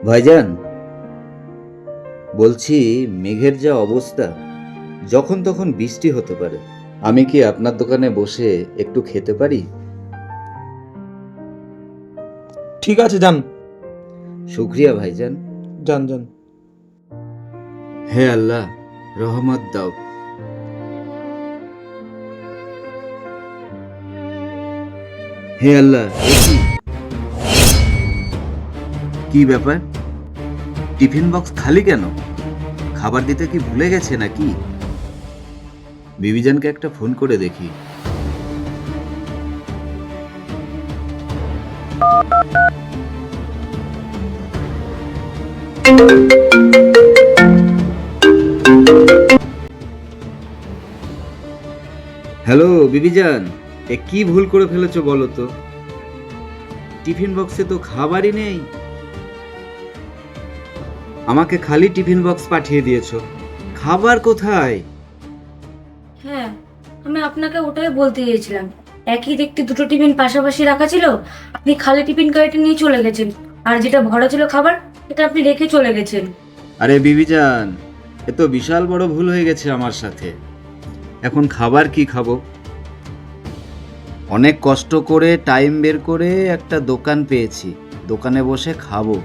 ভাইজান, বলছি মেঘের যা অবস্থা, যখন তখন বৃষ্টি হতে পারে। আমি কি আপনার দোকানে বসে একটু খেতে পারি? ঠিক আছে, যান। শুক্রিয়া ভাইজান। যান যান। হে আল্লাহ, রহমত দাও। হে আল্লাহ, এ কি ব্যাপার? টিফিন বক্স খালি কেন? খাবার দিতে কি ভুলে গেছে নাকি? বিবিজানকে একটা ফোন করে দেখি। হ্যালো বিবিজান, এ কি ভুল করে ফেলেছো বলো তো? টিফিন বক্সে তো খাবারই নেই। আমাকে খালি টিফিন বক্স পাঠিয়ে দিয়েছো, খাবার কোথায়? হ্যাঁ, আমি আপনাকে ওটাই বলতে গিয়েছিলাম। একই দেখতে দুটো টিফিন পাশাপাশি রাখা ছিল, আপনি খালি টিফিন গাড়িটা নিয়ে চলে গেছেন, আর যেটা ভরা ছিল খাবার সেটা আপনি রেখে চলে গেছেন। আরে বিবিজান, এ তো বিশাল বড় ভুল হয়ে গেছে আমার সাথে। এখন খাবার কি খাবো? অনেক কষ্ট করে টাইম বের করে একটা দোকান পেয়েছি, দোকানে বসে খাবো,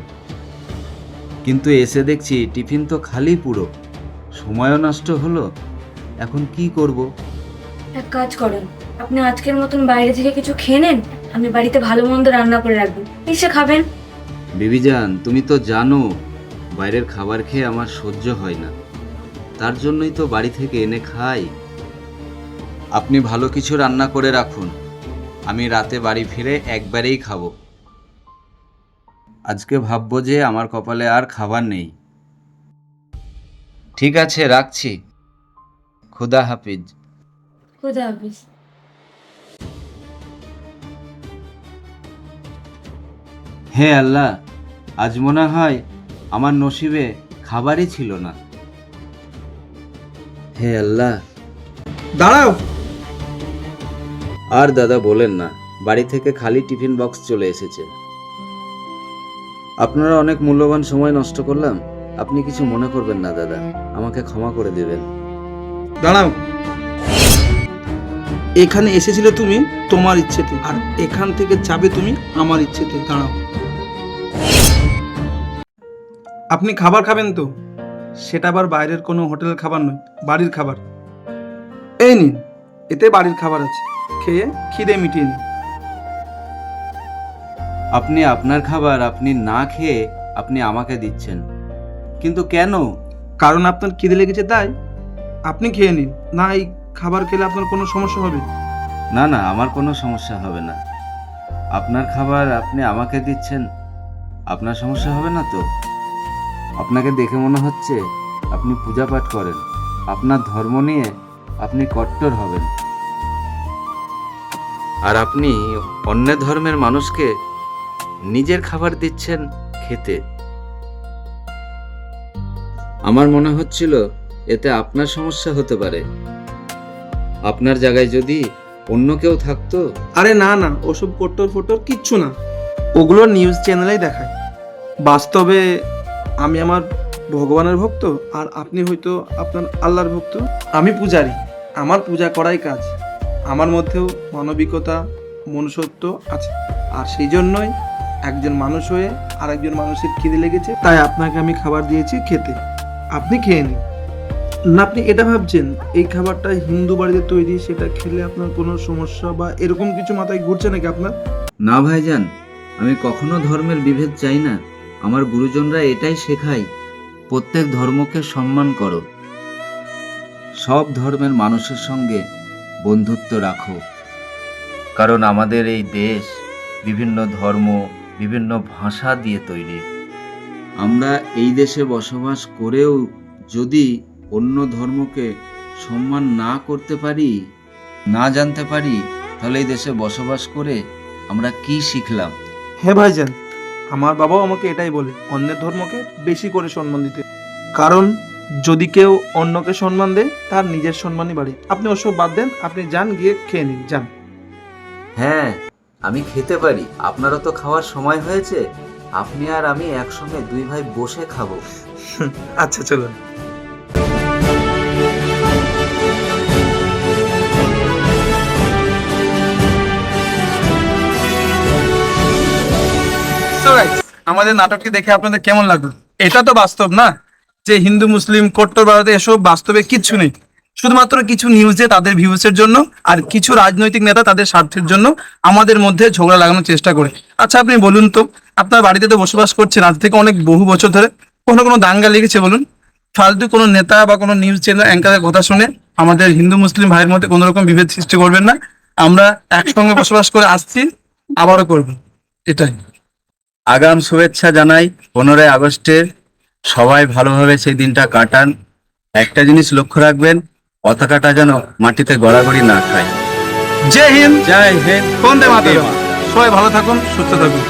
কিন্তু এসে দেখছি টিফিন তো খালি পুরো, সময়ও নষ্ট হলো। এখন কি করব? এক কাজ করেন, আপনি আজকের মতন বাইরে থেকে কিছু খেয়ে নেন, আমি বাড়িতে ভালো মন্দ রান্না করে রাখবো, এসে খাবেন। বিবিজান, তুমি তো জানো বাইরের খাবার খেয়ে আমার সহ্য হয় না, তার জন্যই তো বাড়ি থেকে এনে খাই। আপনি ভালো কিছু রান্না করে রাখুন, আমি রাতে বাড়ি ফিরে একবারেই খাবো। আজকে ভাববো যে আমার কপালে আর খাবার নেই। ঠিক আছে, রাখছি। খুদা হাফিজ। খুদা হাফিজ। হে আল্লাহ, আজ মনে হয় আমার নসিবে খাবারই ছিল না। হে আল্লাহ। দাঁড়াও। আর দাদা বলেন না, বাড়ি থেকে খালি টিফিন বক্স চলে এসেছে। আপনারা অনেক মূল্যবান সময় নষ্ট করলাম, আপনি কিছু মনে করবেন না দাদা, আমাকে ক্ষমা করে দেবেন। দাঁড়াও। এখানে এসেছিলে তুমি তোমার ইচ্ছেতে, আর এখান থেকে যাবে তুমি আমার ইচ্ছেতে। দাঁড়াও। আপনি খাবার খাবেন তো? সেটা আবার বাইরের কোনো হোটেলের খাবার নয়, বাড়ির খাবার। এই নিন, এতে বাড়ির খাবার আছে, খেয়ে খিদে মিটিয়ে নিন। আপনি আপনার খাবার আপনি না খেয়ে আপনি আমাকে দিচ্ছেন, কিন্তু কেন? কারণ আপনার খিদে লেগেছে তাই। আপনি খেয়ে নিন, না এই খাবার খেলে আপনার কোনো সমস্যা হবে? না না, আমার কোনো সমস্যা হবে না। আপনার খাবার আপনি আমাকে দিচ্ছেন, আপনার সমস্যা হবে না তো? আপনাকে দেখে মনে হচ্ছে আপনি পূজা পাঠ করেন, আপনার ধর্ম নিয়ে আপনি কট্টর হবেন, আর আপনি অন্য ধর্মের মানুষকে নিজের খাবার দিচ্ছেন খেতে। আমার মনে হচ্ছিল এতে আপনার সমস্যা হতে পারে। আপনার জায়গায় যদি অন্য কেউ থাকতো। আরে না না, ওসব কট্টর ফট্টর কিচ্ছু না, ওগুলো নিউজ চ্যানেলেই দেখায়। বাস্তবে আমি আমার ভগবানের ভক্ত, আর আপনি হয়তো আপনার আল্লাহর ভক্ত। আমি পূজারি, আমার পূজা করাই কাজ। আমার মধ্যেও মানবিকতা, মনুষ্যত্ব আছে, আর সেই জন্যই একজন মানুষ হয়ে আর একজন মানুষের খিদে লেগেছে, তাই আপনাকে আমি খাবার দিয়েছি খেতে। আপনি খেয়ে নিন। না আপনি এটা ভাবছেন এই খাবারটা হিন্দু বাড়িতে তৈরি, সেটা খেলে আপনার কোনো সমস্যা বা এরকম কিছু মাথায় ঘুরছে নাকি আপনার? না ভাইজান, আমি কখনো ধর্মের বিভেদ চাই না। আমার গুরুজনরা এটাই শেখায়, প্রত্যেক ধর্মকে সম্মান করো, সব ধর্মের মানুষের সঙ্গে বন্ধুত্ব রাখো। কারণ আমাদের এই দেশ বিভিন্ন ধর্ম, বিভিন্ন ভাষা দিয়ে তৈরি। আমরা এই দেশে বসবাস করেও যদি অন্য ধর্মকে সম্মান না করতে পারি, না জানতে পারি, তাহলে এই দেশে বসবাস করে আমরা কি শিখলাম? হ্যাঁ ভাইজান, আমার বাবাও আমাকে এটাই বলে অন্যের ধর্মকে বেশি করে সম্মান দিতে। কারণ যদি কেউ অন্যকে সম্মান দেয় তার নিজের সম্মানই বাড়ে। আপনি ওসব বাদ দেন, আপনি যান, গিয়ে খেয়ে নিন, যান। হ্যাঁ, আমি খেতে পারি, আপনারও তো খাওয়ার সময় হয়েছে। আপনি আর আমি একসঙ্গে দুই ভাই বসে খাবো। আচ্ছা চলুন। So guys, আমাদের নাটকটি দেখে আপনাদের কেমন লাগলো? এটা তো বাস্তব না যে হিন্দু মুসলিম কট্টরবাদে এসব বাস্তবে কিচ্ছু নেই। শুধুমাত্র কিছু নিউজে তাদের ভিউসের জন্য আর কিছু রাজনৈতিক নেতা তাদের স্বার্থের জন্য আমাদের মধ্যে ঝগড়া লাগানোর চেষ্টা করে। আচ্ছা আপনি বলুন তো, আপনার বাড়িতে তো বসবাস করছেন আজ থেকে অনেক বহু বছর ধরে, কোনো দাঙ্গা লেগেছে বলুন? ফালতু কোনো নেতা বা কোনো নিউজ চ্যানেল অ্যাঙ্কারের কথা শুনে আমাদের হিন্দু মুসলিম ভাইয়ের মধ্যে কোনো রকম বিভেদ সৃষ্টি করবেন না। আমরা একসঙ্গে বসবাস করে আসছি, আবারও করব, এটাই। আগাম শুভেচ্ছা জানাই 15ই আগস্টের। সবাই ভালোভাবে সেই দিনটা কাটান। একটা জিনিস লক্ষ্য রাখবেন, পতাকাটা যেন মাটিতে গড়াগড়ি না খায়। জয় হিন্দ, জয় হিন্দ, বন্দে মাতরম। সবাই ভালো থাকুন, সুস্থ থাকুন।